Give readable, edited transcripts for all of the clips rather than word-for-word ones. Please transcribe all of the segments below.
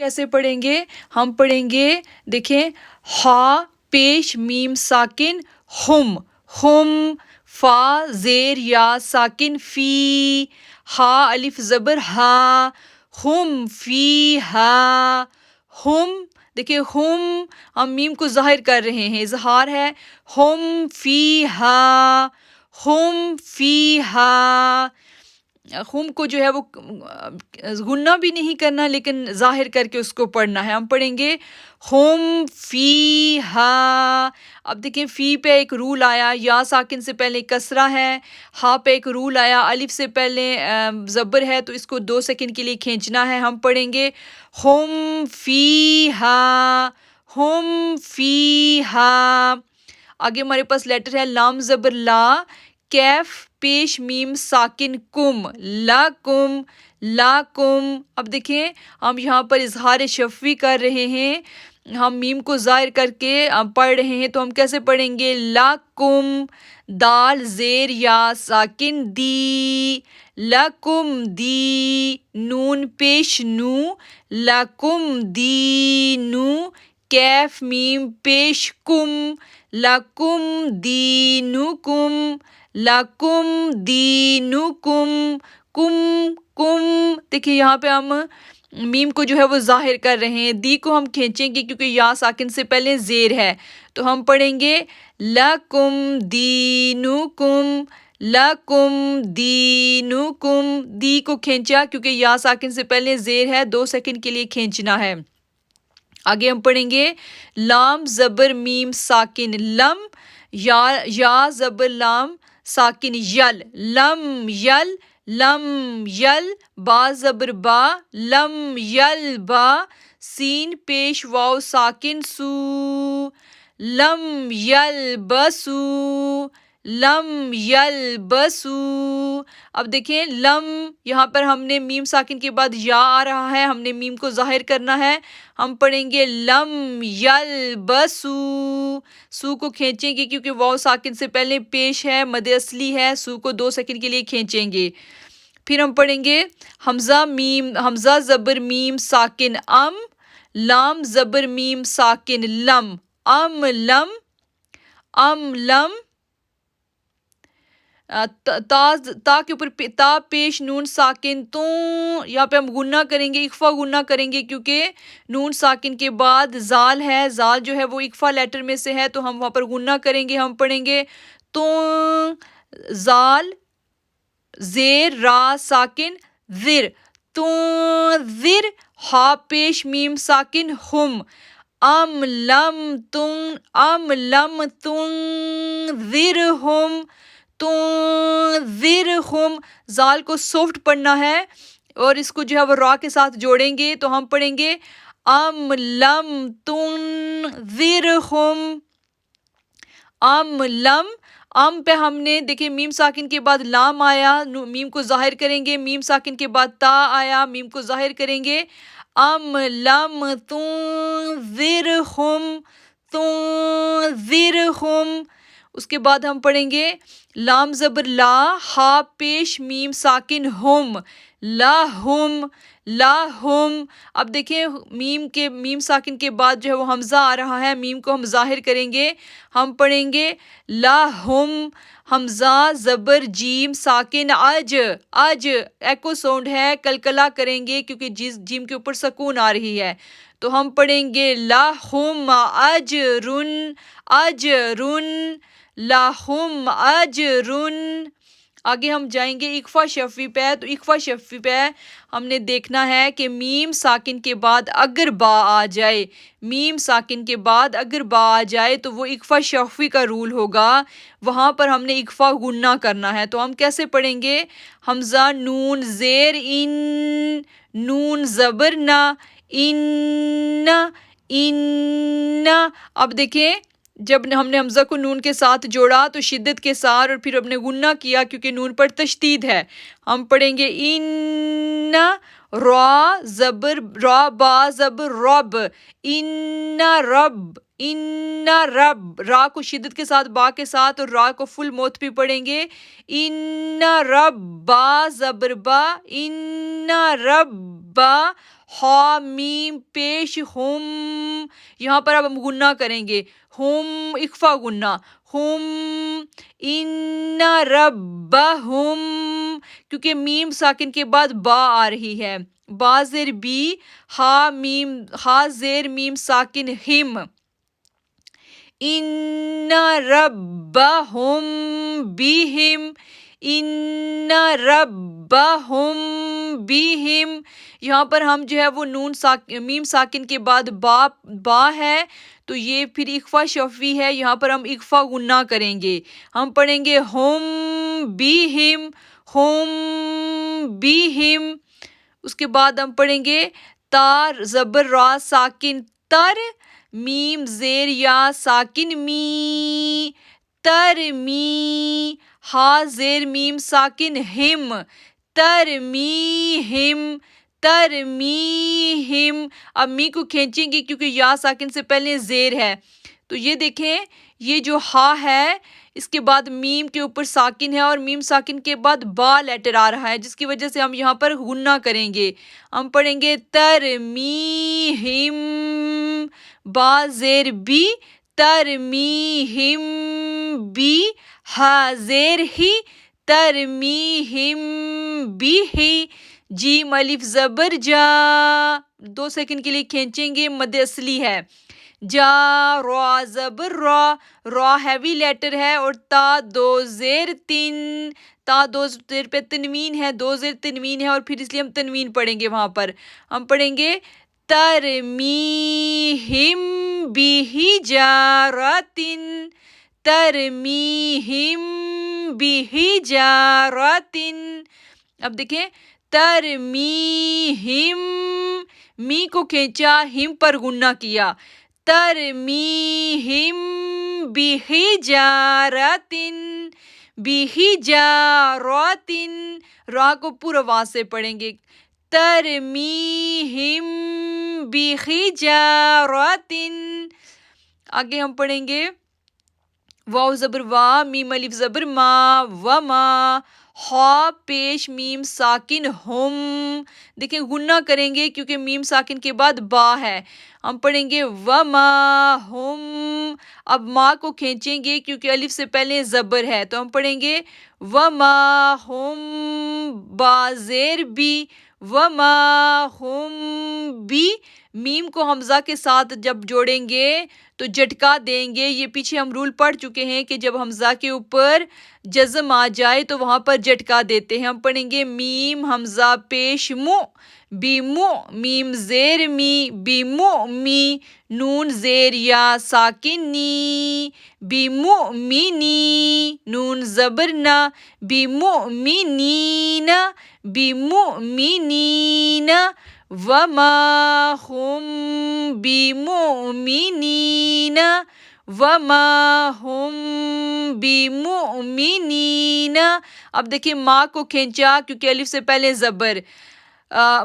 کیسے پڑھیں گے؟ ہم پڑھیں گے، دیکھیں، ہا پیش میم ساکن ہم، ہم، فا زیر یا ساکن فی، ہا الف زبر ہا، ہم فی ہا، ہم، دیکھیں ہم میم کو ظاہر کر رہے ہیں، اظہار ہے، ہم فی ہا، ہم فی ہا، ہم کو جو ہے وہ غنہ بھی نہیں کرنا لیکن ظاہر کر کے اس کو پڑھنا ہے. ہم پڑھیں گے ہم فی ہا. اب دیکھیں فی پہ ایک رول آیا، یا ساکن سے پہلے کسرہ ہے، ہا پہ ایک رول آیا، الف سے پہلے زبر ہے تو اس کو 2 سیکنڈ کے لیے کھینچنا ہے. ہم پڑھیں گے ہم فی ہا، ہم فی ہا. آگے ہمارے پاس لیٹر ہے لام زبر لا، کیف پیش میم ساکن کم، لکم، لکم. اب دیکھیں ہم یہاں پر اظہار شفوی کر رہے ہیں، ہم میم کو ظاہر کر کے پڑھ رہے ہیں تو ہم کیسے پڑھیں گے؟ لکم، دال زیر یا ساکن دی، لکم دی، نون پیش نو، لکم دینو، کیف میم پیش کم، لکم دینکم، لکم دینکم، کم، کم. دیکھیں یہاں پہ ہم میم کو جو ہے وہ ظاہر کر رہے ہیں، دی کو ہم کھینچیں گے کیونکہ یا ساکن سے پہلے زیر ہے تو ہم پڑھیں گے لکم دینکم، لکم دینکم. دی کو کھینچا کیونکہ یا ساکن سے پہلے زیر ہے، 2 سیکنڈ کے لیے کھینچنا ہے. آگے ہم پڑھیں گے لام زبر میم ساکن لم، یا زبر لام ساکن یل، لم یل، لم یل. با زبر با، لم یل با، سین پیش واو ساکن سو، لم یل بسو، لم یل بسو. اب دیکھیں لم، یہاں پر ہم نے میم ساکن کے بعد یا آ رہا ہے، ہم نے میم کو ظاہر کرنا ہے. ہم پڑھیں گے لم یل بسو، سو کو کھینچیں گے کیونکہ واو ساکن سے پہلے پیش ہے، مد اصلی ہے، سو کو 2 سیکنڈ کے لیے کھینچیں گے. پھر ہم پڑھیں گے حمزہ زبر میم ساکن ام، لام زبر میم ساکن لم، ام لم، ام لم. تا کے اوپر تا پیش نون ساکن تو، یہاں پہ ہم غنہ کریں گے، اخفا غنہ کریں گے کیونکہ نون ساکن کے بعد زال ہے، زال جو ہے وہ اخفا لیٹر میں سے ہے تو ہم وہاں پر غنہ کریں گے. ہم پڑھیں گے تو، زال زیر را ساکن ذر، تو ذر. ہا پیش میم ساکن ہم، ام لم تن، ام لم تنذرہم، تنذرہم. زال کو سافٹ پڑھنا ہے اور اس کو جو ہے وہ را کے ساتھ جوڑیں گے تو ہم پڑھیں گے ام لم تنذرہم، ام لم. ام پہ ہم نے دیکھیں میم ساکن کے بعد لام آیا، میم کو ظاہر کریں گے، میم ساکن کے بعد تا آیا، میم کو ظاہر کریں گے، ام لم تنذرہم، تنذرہم. اس کے بعد ہم پڑھیں گے لام زبر لا، ہا پیش میم ساکن ہم، لاہم، لاہم. اب دیکھیں میم ساکن کے بعد جو ہے وہ حمزہ آ رہا ہے، میم کو ہم ظاہر کریں گے. ہم پڑھیں گے لاہم، حمزہ زبر جیم ساکن اج، اج ایکو ساؤنڈ ہے، کلکلا کریں گے کیونکہ جیم کے اوپر سکون آ رہی ہے تو ہم پڑھیں گے لاہم اجرن، اجرن، لاہم اجرن. آگے ہم جائیں گے اخفا شفوی پہ، تو اخفا شفوی پہ ہم نے دیکھنا ہے کہ میم ساکن کے بعد اگر با آ جائے، میم ساکن کے بعد اگر با آ جائے تو وہ اخفا شفوی کا رول ہوگا، وہاں پر ہم نے اخفا غنہ کرنا ہے. تو ہم کیسے پڑھیں گے؟ حمزہ نون زیر ان، نون زبر نا، ان، ان. اب دیکھیں جب ہم نے حمزہ کو نون کے ساتھ جوڑا تو شدت کے ساتھ اور پھر ہم نے غنہ کیا کیونکہ نون پر تشدید ہے. ہم پڑھیں گے ان، را زبر را، با زبر رب، ان رب، ان رب، را کو شدت کے ساتھ با کے ساتھ اور را کو فل موت پہ پڑھیں گے، ان رب، با زبر با، ان رب، ہا میم پیش ہم، یہاں پر اب ہم گننا کریں گے، ہم اخفا گننا، ہم، ان ربہم، کیونکہ میم ساکن کے بعد با آ رہی ہے، با زیر بی، ہا زیر میم ساکن ہم، ان ربہم بہم، ان ربہم بہم، یہاں پر ہم جو ہے وہ میم ساکن کے بعد با ہے تو یہ پھر اخفا شفوی ہے، یہاں پر ہم اخفا غنہ کریں گے، ہم پڑھیں گے ہم بہم، ہم بہم، اس کے بعد ہم پڑھیں گے تار زبر را ساکن تر، میم زیر یا ساکن می، ترمی، ہا زیر میم ساکن ہم، ترمیہم، ترمیہم، اب می کو کھینچیں گے کیونکہ یا ساکن سے پہلے زیر ہے، تو یہ دیکھیں یہ جو ہا ہے اس کے بعد میم کے اوپر ساکن ہے اور میم ساکن کے بعد با لیٹر آ رہا ہے جس کی وجہ سے ہم یہاں پر غنہ کریں گے، ہم پڑھیں گے ترمیہم، با زیر بی، ترمیہم بی، ہا زیر ہی، ترمیہم بھی، جیم الف زبر جا، 2 سیکنڈ کے لیے کھینچیں گے، مد اصلی ہے، جا، را زبر را، را ہیوی لیٹر ہے اور تا دو زیر تین، تا دو زیر پہ تنوین ہے، 2 زیر تنوین ہے اور پھر اس لیے ہم تنوین پڑھیں گے، وہاں پر ہم پڑھیں گے ترمیہم بحجارۃ، ترمیہم بحجارۃ، اب دیکھیں ترمیہم، می کو کھینچا، ہم پر غنہ کیا، ترمیہم بحجارۃ، بحجارۃ، را کو پورا واضح سے پڑھیں گے، ترمیہم بحجارۃ، آگے ہم پڑھیں گے واو زبر وا، میم الف زبر ما، وما، ہا پیش میم ساکن ہم، دیکھیں غنہ کریں گے کیونکہ میم ساکن کے بعد با ہے، ہم پڑھیں گے وما ہم، اب ما کو کھینچیں گے کیونکہ الف سے پہلے زبر ہے تو ہم پڑھیں گے وما ہم، با زیر بی، وما ہم بی، میم کو حمزہ کے ساتھ جب جوڑیں گے تو جھٹکا دیں گے، یہ پیچھے ہم رول پڑھ چکے ہیں کہ جب حمزہ کے اوپر جزم آ جائے تو وہاں پر جھٹکا دیتے ہیں، ہم پڑھیں گے میم حمزہ پیش مو، بیمو، میم زیر می، بیمؤمی، نون زیر یا ساکن نی، بیمؤمنی، نون زبر نا، بیمؤمنین، بیمؤمنین، وما ہم بمؤمنین، وما ہم بمؤمنین، اب دیکھیں ما کو کھینچا کیونکہ الف سے پہلے زبر،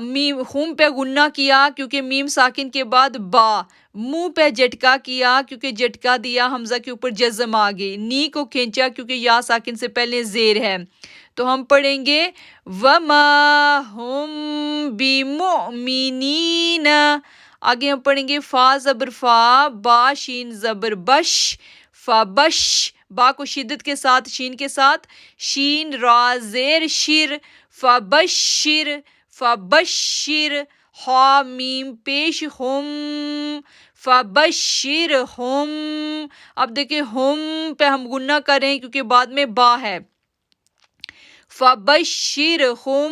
میم ہم پہ غنہ کیا کیونکہ میم ساکن کے بعد با، منہ پہ جھٹکا کیا کیونکہ جھٹکا دیا حمزہ کے اوپر جزم آ گئی، نی کو کھینچا کیونکہ یا ساکن سے پہلے زیر ہے تو ہم پڑھیں گے وما ہم بمؤمنین، آگے ہم پڑھیں گے فا زبر فا، با شین زبر بش، فبش، با کو شدت کے ساتھ شین کے ساتھ، شین را زیر شر، فبشر، فبشر، ہا میم پیش ہم، فبشر ہم، اب دیکھیں ہم پہ ہم غنہ کریں کیونکہ بعد میں با ہے، فبشرہم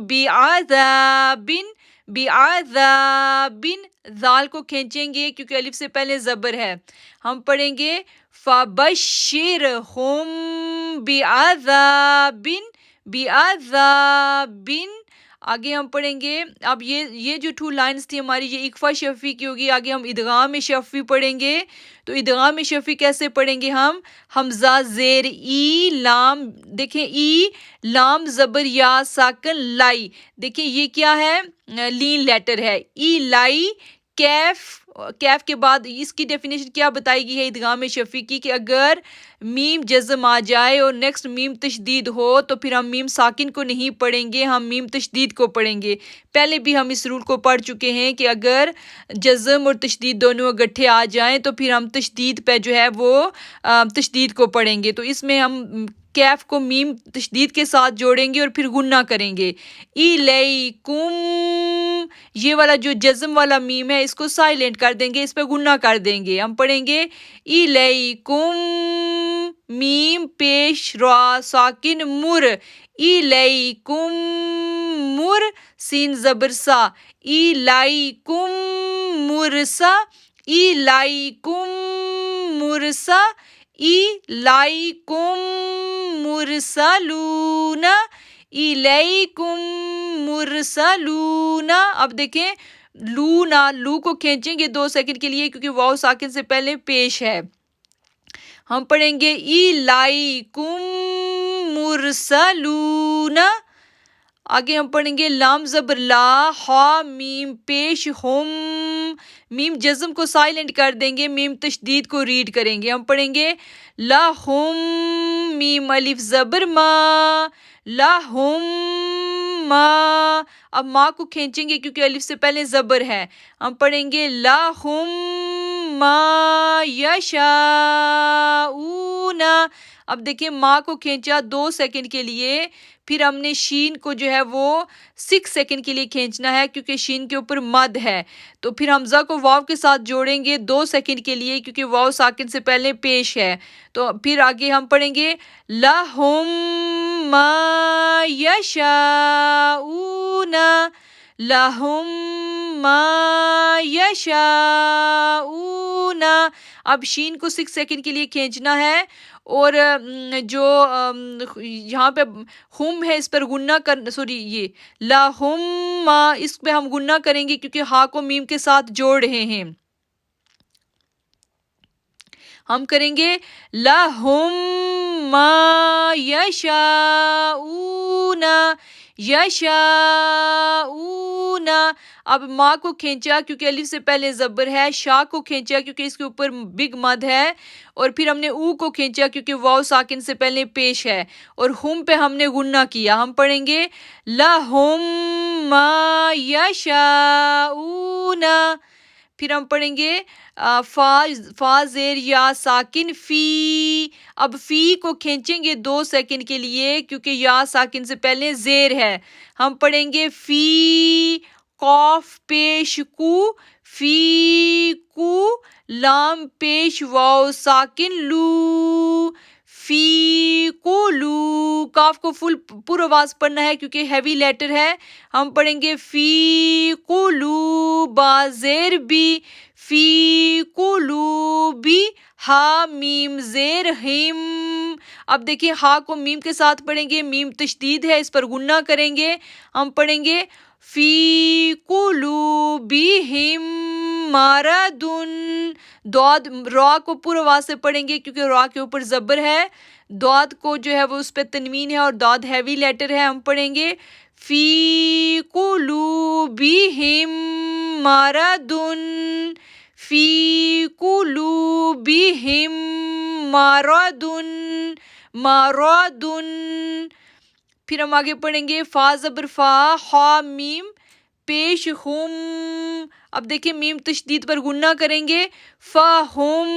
بعذاب، بعذاب، ذال کو کھینچیں گے کیونکہ الف سے پہلے زبر ہے، ہم پڑھیں گے فبشرہم بعذاب، بعذاب، آگے ہم پڑھیں گے اب یہ جو 2 لائنز تھی ہماری یہ اکفا شفی کی ہوگی. آگے ہم ادغام شفی پڑھیں گے. تو ادغام شفی کیسے پڑھیں گے ہم؟ حمزہ زیر ای لام، دیکھیں ای لام زبر یا ساکن لائی. دیکھیں یہ کیا ہے؟ لین لیٹر ہے. ای لائی کیف کے بعد اس کی ڈیفینیشن کیا بتائی گئی ہے ادغام شفی کی کہ اگر میم جزم آ جائے اور نیکسٹ میم تشدید ہو تو پھر ہم میم ساکن کو نہیں پڑھیں گے، ہم میم تشدید کو پڑھیں گے. پہلے بھی ہم اس رول کو پڑھ چکے ہیں کہ اگر جزم اور تشدید دونوں اکٹھے آ جائیں تو پھر ہم تشدید پہ جو ہے وہ تشدید کو پڑھیں گے. تو اس میں ہم کیف کو میم تشدید کے ساتھ جوڑیں گے اور پھر غنہ کریں گے. الیکم، یہ والا جو جزم والا میم ہے اس کو سائلنٹ کر دیں گے، اس پہ غنہ کر دیں گے. ہم پڑھیں گے الیکم میم پیش را ساکن مر، الیکم مر سین زبر سا، الیکم مرسا، الیکم مرسا، الیکم مرسلون، الیکم مرسلون. اب دیکھیں لو کو کھینچیں گے 2 سیکنڈ کے لیے کیونکہ واو ساکن سے پہلے پیش ہے. ہم پڑھیں گے الیکم مرسلون. آگے ہم پڑھیں گے لام زبر لا ہا میم پیش ہم، میم جزم کو سائلنٹ کر دیں گے، میم تشدید کو ریڈ کریں گے. ہم پڑھیں گے لہم میم الف زبر ما، لہم ما. اب ما کو کھینچیں گے کیونکہ الف سے پہلے زبر ہے. ہم پڑھیں گے لہم ما یشاؤون. اب دیکھیں ما کو کھینچا 2 سیکنڈ کے لیے، پھر ہم نے شین کو جو ہے وہ 6 سیکنڈ کے لیے کھینچنا ہے کیونکہ شین کے اوپر مد ہے. تو پھر حمزہ کو واو کے ساتھ جوڑیں گے 2 سیکنڈ کے لیے کیونکہ واو ساکن سے پہلے پیش ہے. تو پھر آگے ہم پڑھیں گے لہم ما یشاؤون، لہم ما یشاؤون. اب شین کو 6 سیکنڈ کے لیے کھینچنا ہے اور جو یہاں پہ ہم ہے اس پر غنہ یہ لہم ما اس پہ ہم غنہ کریں گے کیونکہ ہا کو میم کے ساتھ جوڑ رہے ہیں. ہم کریں گے لہم ما یشاؤون، یشاؤون. اب ما کو کھینچا کیونکہ الف سے پہلے زبر ہے، شا کو کھینچا کیونکہ اس کے اوپر بگ مد ہے، اور پھر ہم نے او کو کھینچا کیونکہ واو ساکن سے پہلے پیش ہے، اور ہم پہ ہم نے غنہ کیا. ہم پڑھیں گے لہم ما یشاؤون. پھر ہم پڑھیں گے فا زیر یا ساکن فی. اب فی کو کھینچیں گے 2 سیکنڈ کے لیے کیونکہ یا ساکن سے پہلے زیر ہے. ہم پڑھیں گے فی قاف پیش کو، فی کو لام پیش واو ساکن لو، فی کو لو. کاف کو فل پور آواز پڑھنا ہے کیونکہ ہیوی لیٹر ہے. ہم پڑھیں گے فی قلو با زیر بی، فی قلوبی ہا میم زیر ہم. اب دیکھیں ہا کو میم کے ساتھ پڑھیں گے، میم تشدید ہے اس پر غنہ کریں گے. ہم پڑھیں گے فی قلوبہم مرضٌ. داد را کو پور آواز سے پڑھیں گے کیونکہ را کے اوپر زبر ہے، داد کو جو ہے وہ اس پہ تنوین ہے اور داد ہیوی لیٹر ہے. ہم پڑھیں گے فی قلوبہم مرضٌ، فی قلوبہم مرضٌ، مرضٌ. پھر ہم آگے پڑھیں گے فا زبر فا ہا میم پیش ہم. اب دیکھیں میم تشدید پر غنہ کریں گے فہم،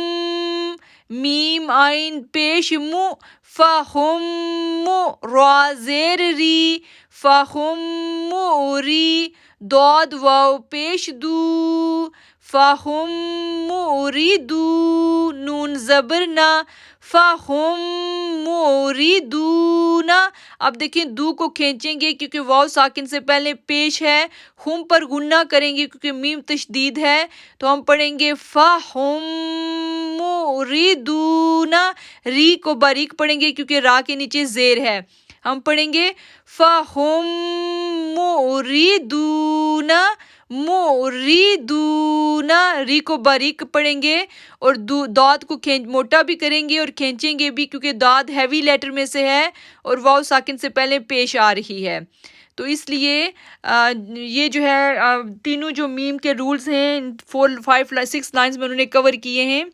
میم آئین پیش مو، فہم مو را زیر ری، فہم موری. داد واو پیش دو، فہم موریدو. نون زبر نا، فہم موریدون. اب دیکھیں دو کو کھینچیں گے کیونکہ واو ساکن سے پہلے پیش ہے، ہم پر غنہ کریں گے کیونکہ میم تشدید ہے. تو ہم پڑھیں گے فہم موریدون. ری کو باریک پڑھیں گے کیونکہ را کے نیچے زیر ہے. ہم پڑھیں گے فَهُم مُوْرِدُونَ، موریدون، ری کو باریک پڑھیں گے اور داد کو موٹا بھی کریں گے اور کھینچیں گے بھی، کیونکہ داد ہیوی لیٹر میں سے ہے اور واو ساکن سے پہلے پیش آ رہی ہے، تو اس لیے یہ جو ہے تینوں جو میم کے رولز ہیں 4 5 6 لائنز میں انہوں نے کور کیے ہیں.